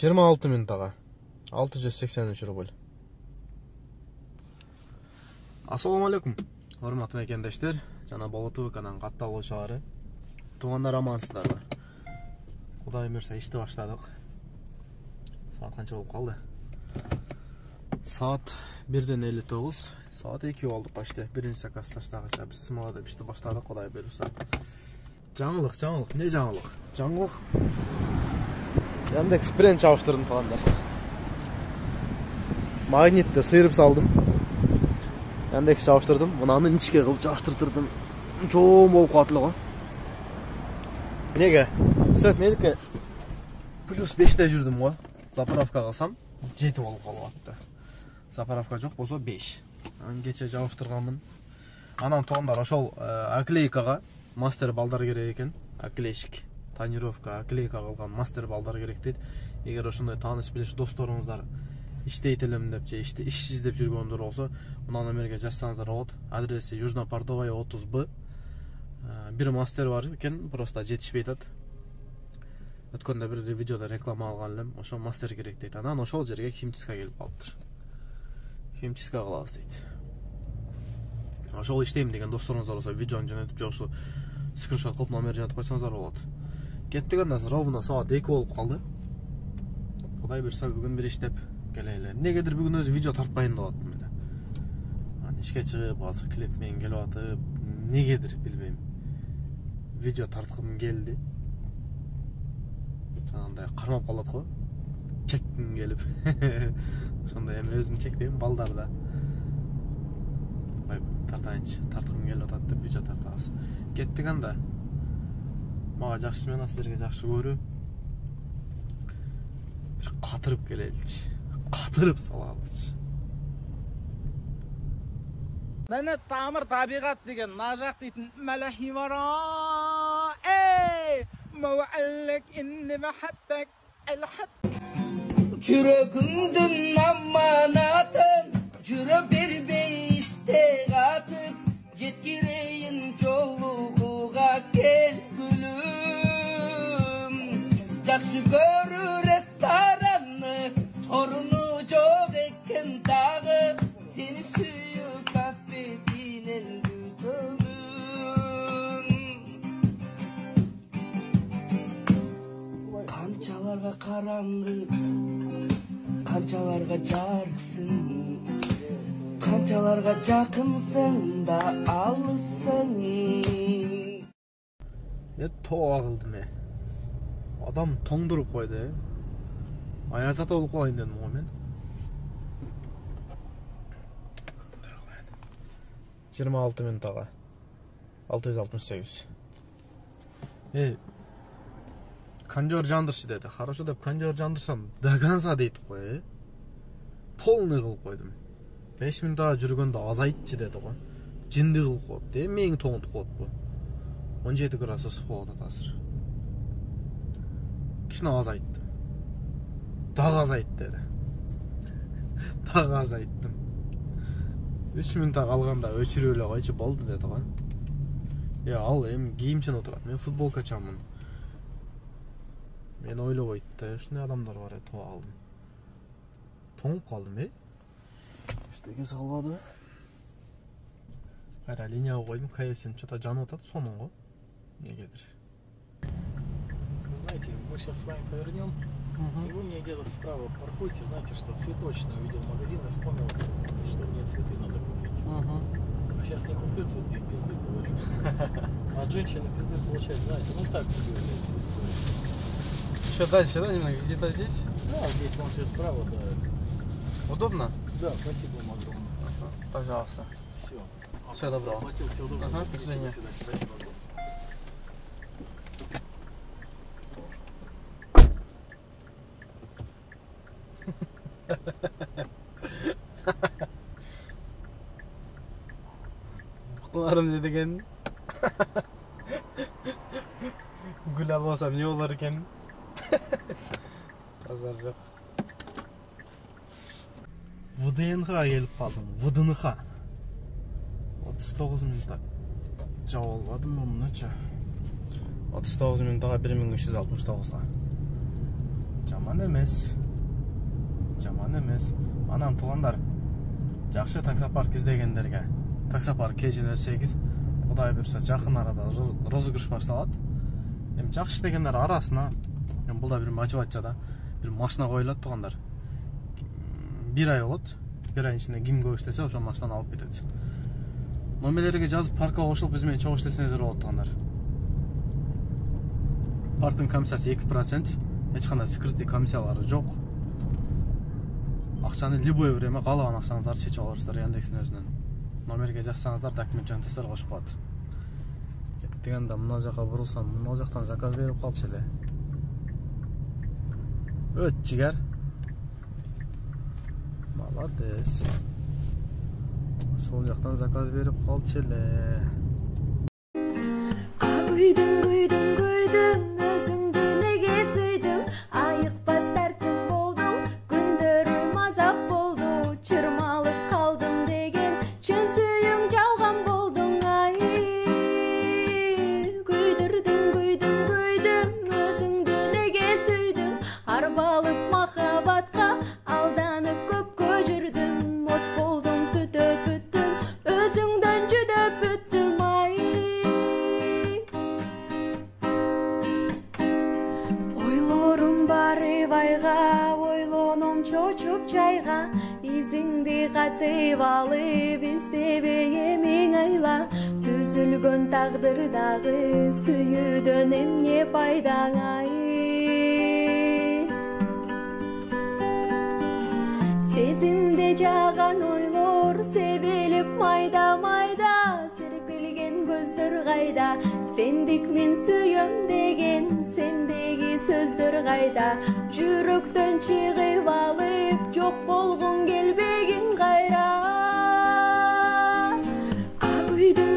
26 минутага 683 рубль. Ассаламу алейкум. Урматтуу мекендештер, жана болоту канан катталуучулары. Туугандар амансыздарбы? Кудай буйрса ишти баштадык. Саат канча болуп калды? Саат 1:59. Саат 2 болду почти. Биринчи заказ таштагыча биз смола деп ишти баштадык, Кудай буйрса. Жаңылык, не жаңылык? Жаңылык. Яндекс бренд чабыштырдым туугандар. Магнитти сыйрып салдым. Яндекс чабыштырдым. Мунаны ичке кылып чабыштырдым. Чоң болуп калат эле го. Неге? Сөп меники +5те жүрдүм го. Заправка кылсам 7 болуп калып атты. Заправка жок болсо 5. Кече жабыштырганмын. Анан туугандар ошол оклейкага мастер балдар керек экен. Оклейщик, тонировка, оклейка кылган мастер балдар керек дейт. Эгер ошондой тааныш билиш досторуңуздар иштейт элем деп же иш издеп жүргөндөр болсо, мына номерге жазсаңыздар болот. Адреси Южно-Портовая 30Б. Бир мастер бар экен, просто жетишпей атат. Өткөндө бир видеодо реклама алган элем, ошо мастер керек дейт. Анан ошол жерге химчистка келип калыптыр. Химчистка кылабыз дейт. Ошол иштейм деген досторуңуздар болсо видеону жөнөтүп жоксу скриншот кылып номер жөнөтүп койсоңуздар болот. Кеттик анда ровно саат 2 болуп калды. Кудай буйрса бүгүн бир иштеп келели. Негедир бүгүн өзү видео тартпайын деп аттым эле. Ишке чыгып, азыр клип менен келип атып, негедир билбейм. Видео тарткым келди. Андай кармап калат го. Чекким келип. Ошондой эми өзүм чектейм, балдар да. Тартайынчы, тарткым келип атат деп видео тартабыз. Кеттик анда. Мага жакшы менен силерге жакшы көрүү. Бир катырып келеличи. Катырып салалычы. Мені тамыр табиғат деген нажақ дейтін мәләхи бара. Эй, мәуәлік инни мәхәббәк әлхәт. Жүрегімдің аманатын, жүріп бербей істе қатып, жеткерейін жолуға кел гүлім. Жақшы көру ресторанны, торыны жоқ екен тағы, сені сүйіп кафесінен күтімін. Қанчаларға қараңғы, қанчаларға жарықсың, қанчаларға жақынсың да алысың. Тоğa кылдым e. Адам тоңдуруп койду e. Аяз ата болуп калайын дедим го мен. 26 минутага 668. Кондер жандыршы деди. Хорошо деп кондер жандырсам до конца дейт кой. Полный кылып койдум. 5 минутага жүргөндө азайтчы деди го. Жинди кылып коюпту. Мээң тоңуп коет бу. 17 градус ысык болуп атат азыр. Кичине азайттым. Дагы азайт деди. Дагы азайттым. 3 минутта калганда өчүрүп эле койчу болду деди го. Ал эми кийимчен отурат. Мен футболка чамын. Мен ойлобойт да, ушундай адамдар бар тоğa калдым. Тоңуп калдым Эчтекеси калбады. Кайра линияга койдум, KFC'ни что-то жанып атат, сонун го. Негедир. Вы знаете, мы сейчас с вами повернем, и вы мне где-то справа паркуйте, знаете, что цветочный увидел магазин, я вспомнил, что мне цветы надо купить. А сейчас не куплю цветы, пизды говорю. От женщины пизды получать, знаете, ну так себе история. Еще дальше, да, немного? Где-то здесь? Да, здесь можете справа, да. Удобно? Да, спасибо вам огромное. Пожалуйста. Все. Всего доброго. Заплатил, всего доброго. До свидания. Спасибо огромное. Кутуларым не деген? Гүл албасам не болар экен? Базар жок. ВДНХ келип калдым. ВДНХ. 39 минутта. Жабып албадым мунучу. 39 минуттага 1369 га. Жаман емес. Анан туугандар, жакшы таксопарк издегендерге таксопарк KG08 Кудай буйрса жакын арада розыгрыш башталат. Эми жакшы иштегендер арасына бул да бир мотивация да. Бир машина коюлат туугандар. 1 ай болот. 1 айдын ичинде ким көп иштесе ошол машинаны алып кетет. Номерлерге жазып паркка кошулуп биз менен чогуу иштесеңиздер болот туугандар. Парктын комиссиясы 2%, эч кандай скрытый комиссиялары жок. Акчаны любой время каалаган акчаңыздарды чечип аласыздар Яндекстин өзүнөн. Номерге жазсаңыздар документ жөнөтөсүздөр кошуп коет. Кеттигенде мына жака бурулсам, мына жактан заказ берип калчу эле. Өт жигер. Молодец. Сол жактан заказ берип калчу эле. Күйдүм, өзүңдү неге сүйдүм, айыкпас тартип болдуң, күндөрүм азап болду, чырмалып калдым деген, чын сүйүң жалган болдуң, ай. Күйдүм, өзүңдү неге сүйдүм, арбалып махабатка, алданып көпкө жүрдүм, от болдум, түтөп бүттүм, өзүңдөн жүдөп бүттүм, ай. Байга ойлоном чочуп жайга, изиңди катып алып издебей эмиң айла, түзүлгөн тагдырдагы сүйүүдөн эмне пайдаң, ай. Сезимде жаган ойлор себелип майда серпилген көздөр кайда, сендик мен сүйөм деген сендеги сөздөр кайда, жүрөктөн чыгып алып жок болгуң келбегин кайра. Күйдүм,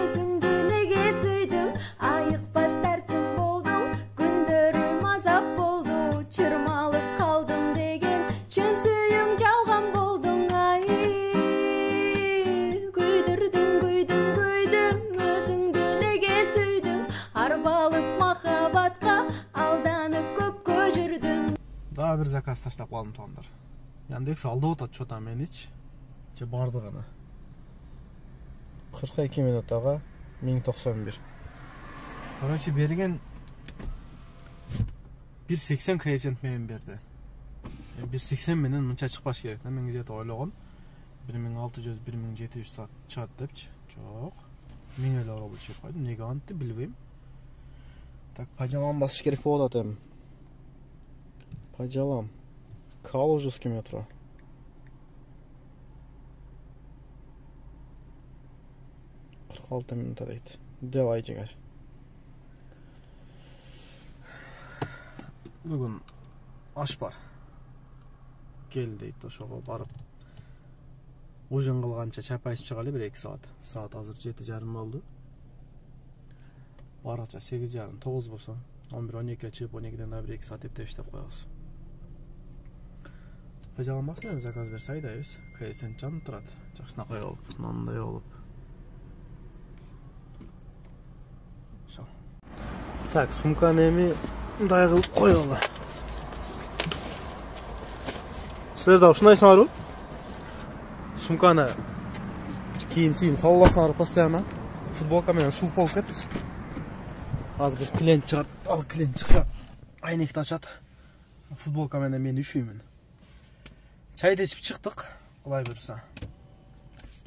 өзүңдү неге сүйдүм, айыкпас тартип болдуң, күндөрүм азап болду, чырмалып калдым деген, чын сүйүң жалган болдуң, ай. Күйдүм, өзүңдү неге сүйдүм, арбалып махабатка, алданып көпкө жүрдүм. Дагы бир заказ таштап калдым туугандар. Яндекс алдап атат чота менич. Же бардыгына. 42 минутага 1091. Короче, берген 1.80 коэффициент менен берди. 1.80 менен мынча чыкпаш керек. Мен где-то ойлогом 1600-1700 саат чыгат депчи. Жок. 1000 эле рубль чыгып койдум. Неге антты билбейм. Так, пожалам басыш керек болот атам. Пожалам. Калужский метро. Алты минута дейт. Давай жигер. Бүгүн аш бар. Кел дейт, ошого барып. Ужин кылганча чапай ичип чыгалы 1-2 саат. Саат азыр 7:30 болду. Барача 8:30, 9 болсо, 11-12 чыгып 12ден да 1-2 саат эптеп иштеп коебуз. Пожалуйста, заказ берсе айдайбыз. Коэффициент жанып турат. Жакшынакай болуп, мындай болуп. Так, сумканы эми мындай кылып коелу. Силер да ушунайсыңарбы? Сумканы кийим салып алсаңар постоянно. Футболка менен сууп болуп кетти. Азыр бир клиент чыгат, ал клиент чыкса айнекти ачат. Футболка менен мен үшүймүн. Чайды ичип чыктык, кудай буйрса.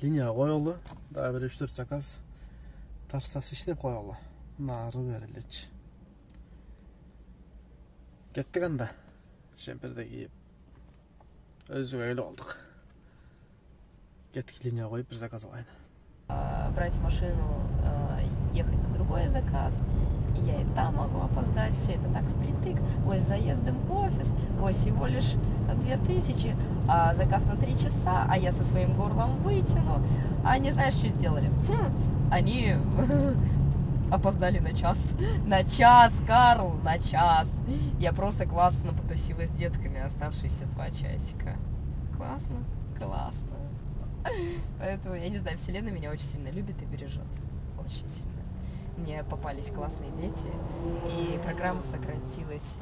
Линияга коелу, дагы бир 3-4 заказ тарсас иштеп коелу. Нары берилечи. Кеттик анда. Шемперде кийип өзүгө келип алдык. Кеттик, линияга коюп бир заказ алайын. Брать машину, ехать на другой заказ. Я и там могу опоздать, все это так впритык. Ой, с заездом в офис, ой, всего лишь 2000, а заказ на 3 часа, а я со своим горлом вытяну. А они, знаешь, что сделали? Они опоздали на час. На час, Карл, на час. Я просто классно потусила с детками оставшиеся 2 часика. Классно, классно. Поэтому, я не знаю, вселенная меня очень сильно любит и бережет. Очень сильно. мне попались классные дети, и программа сократилась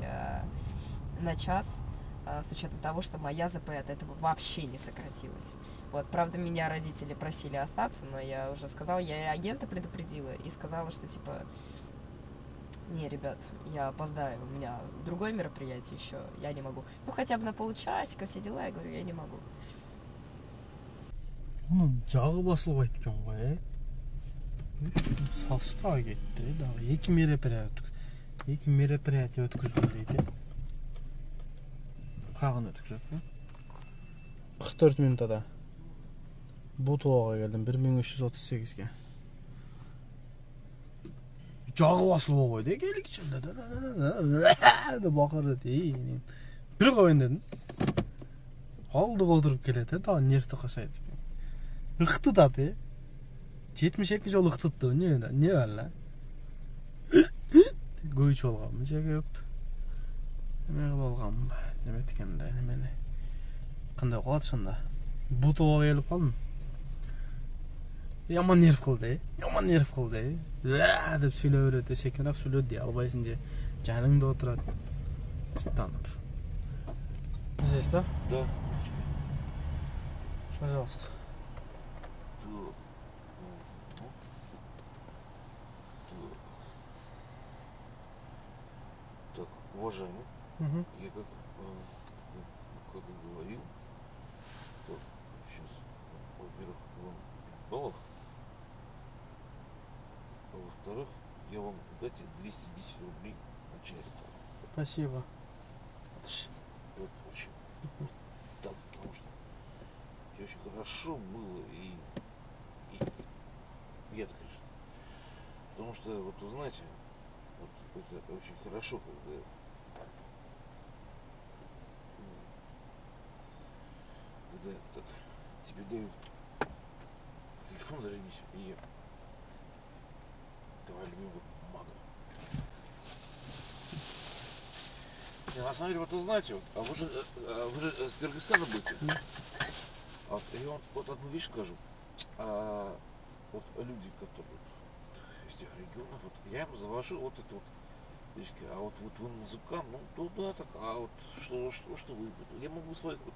на час, с учетом того, что моя ЗП от этого вообще не сократилась. Вот, правда, меня родители просили остаться, но я уже сказала, я и агента предупредила и сказала, что типа, не, ребят, я опоздаю, у меня другое мероприятие еще, я не могу. Ну, хотя бы на полчасика, все дела, я говорю, я не могу. Onun jağı basılıp aytkan ғой. Састыға кетті. Екі мероприятие өткіздім дейді. Қағын өткізіп. 44 минутада. Бутуаға келдім 1338-ге. Жағы басылып қойды. Келік ішінде. Бақырды дейін. Bir қойын дедім. Алдық отырып келеді. Daha нервті қашайды. Iqtı tadı. 72 жол ықтытты. Не var Көйч болғанмын, жегіп. Неме болғанмын ба? Неме дегенде, немені. Қандай қылады шында? Бутуға келіп қалдым. Яман нерв қылды. Деп сөйлеп береді. Секенрақ сөйледі. Албайсың же. Жаныңда отырады. Станып. Здесь, да? Да. Пожалуйста. Так, уважаемый, я как и говорил, то сейчас, во-первых, вам баллов, а во-вторых, я вам дайте 210 рублей на часть. Спасибо. Вот очень. Так, потому что очень хорошо было и я так решил. Потому что, вот вы знаете, вот это очень хорошо, когда этот, тебе дают телефон зарядить и давай любимого мага. Не, на самом деле, вот вы знаете, вот, вы же с Кыргызстана будете. Вот, и вот одну вещь скажу. Вот люди, которые из тех регионов, вот, я им завожу вот это вот вещи, а вот вы музыкант, ну да, так, а вот что вы, я могу своих вот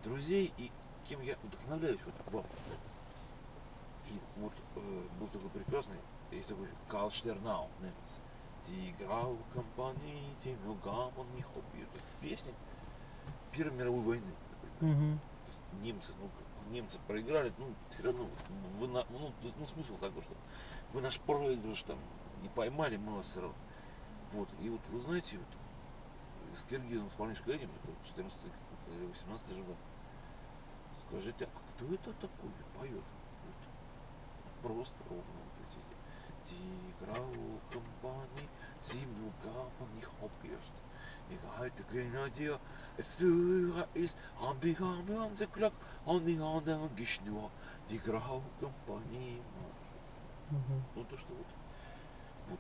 друзей и кем я вдохновляюсь вот вам. И вот был такой прекрасный, есть такой Карл Штернау, немец. Ты играл в компании, ты гамон не хобби. То есть песня Первой мировой войны. Немцы проиграли, ну все равно смысл такой, что вы наш проигрыш там не поймали, мы вас все равно. Вот, и вот вы знаете, вот, с киргизом, с парнишкой этим, это 14 или 18 же год. Скажите, а кто это такой поет? Вот, просто ровно вот эти. Ты играл в компании, зиму гамон не хоббист. Ich halte Grenadier, der Führer ist an die Klack, an die anderen Geschnur, die Graukompanie. Ну то, что вот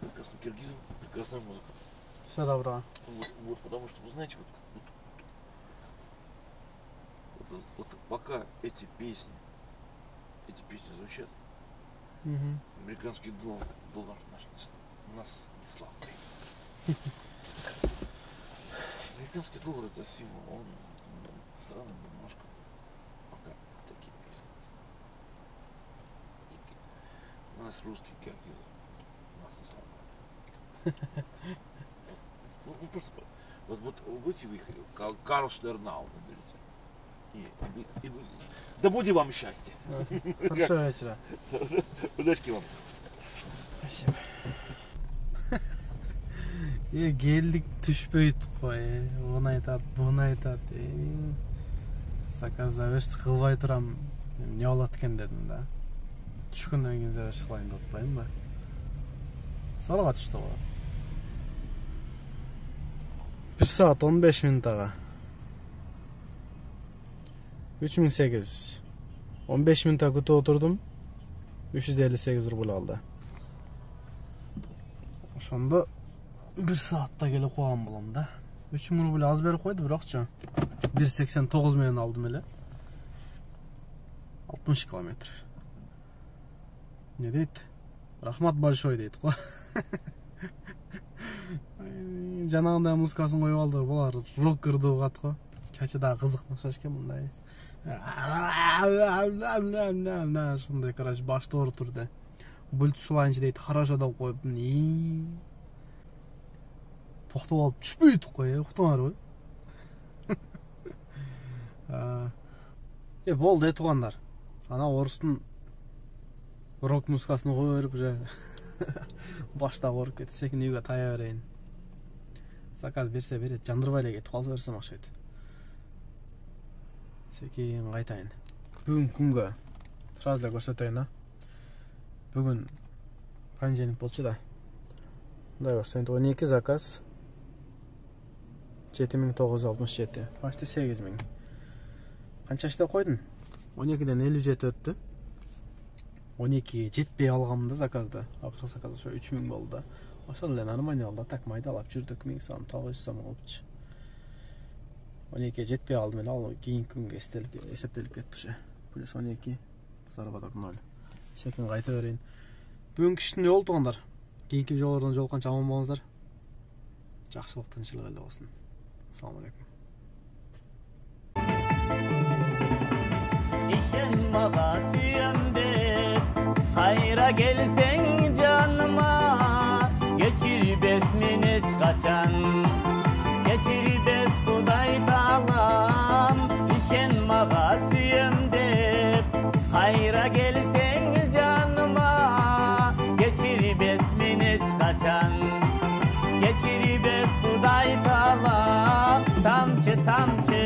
прекрасный киргизм, прекрасная музыка. Все добро. Вот, потому что, вы знаете, вот пока эти песни звучат, американский доллар нас не слабый. Американский доллар это символ, он странный немножко, пока такие песни. У нас русский киргизы, нас не слабый. Ну просто, вот будете вы Карл Штернау наберите. И да будет вам счастье. Хорошего вечера. Удачки вам. Спасибо. Geldik түшпөйт қой. Оны айтады, бұны айтады. Заказ завершті қылбай тұрам. Не болады екен дедім да. Түшкеннен кейін завершті қылайын деп отпайым ба. Сорға түшті ғой. 1 saat 15 minut ağa. 3008. 15 minut'a kütüp oturdum. 358 rubl aldı. Ошондо 1 saatта келип койгон болом да. 3000 rubl az берип койду, бирокчу 1.89 менен алдым эле. 60 километр. Не дейт? Рахмат большой дейт го. Жанагындай музыкасын коюп алды, булар рокерди угат го. Чачы да кызыкмашаш экен мындай. Ушундай, короче, башты ортурду. Бүлт сулайынчы дейт, хорошо деп коюп, токтоп алып түшпөйт го, уктуңарбы? Болду туугандар. Ана орустун рок музыкасын коюп берип уже башта ооруп кетти. Секин үйгө тая берейин. Заказ берсе берет, жандырбай эле кетип калса берсем окшойт. Секин кайтайын. Бүгүнкү күнгө сразу эле көрсөтөйүн, а. Бүгүн понедельник болчу да. Мындай көрсөйүн, 12 заказ. 7967. Почти 8000. Канча иштеп койдун? 12ден 57 өттү. 12 жетпей алгам да заказда. Акыркы заказ ошо 3000 болду да. Ошол эле нормально болду. Так майдалап жүрдүк, 1000 сом, 900 сом болупчу. 12 жетпей алдым эле, ал кийинки күнгө эсептелип кетти уже. Плюс 12 заработок 0. Секин кайта берейин. Бүгүнкү иштин жолу туугандар. Кийинки жолдордон жолукканча аман болуңуздар. Жакшылык, тынччылык эле болсун. Assalamu alaikum. İşen maga süyemde hayra gelsen canıma geçir besmini kaçan geçir bes kuday talam İşen maga süyemde hayra gelsen canıma geçir besmini kaçan geçir bes kuday talam tamçı tamçı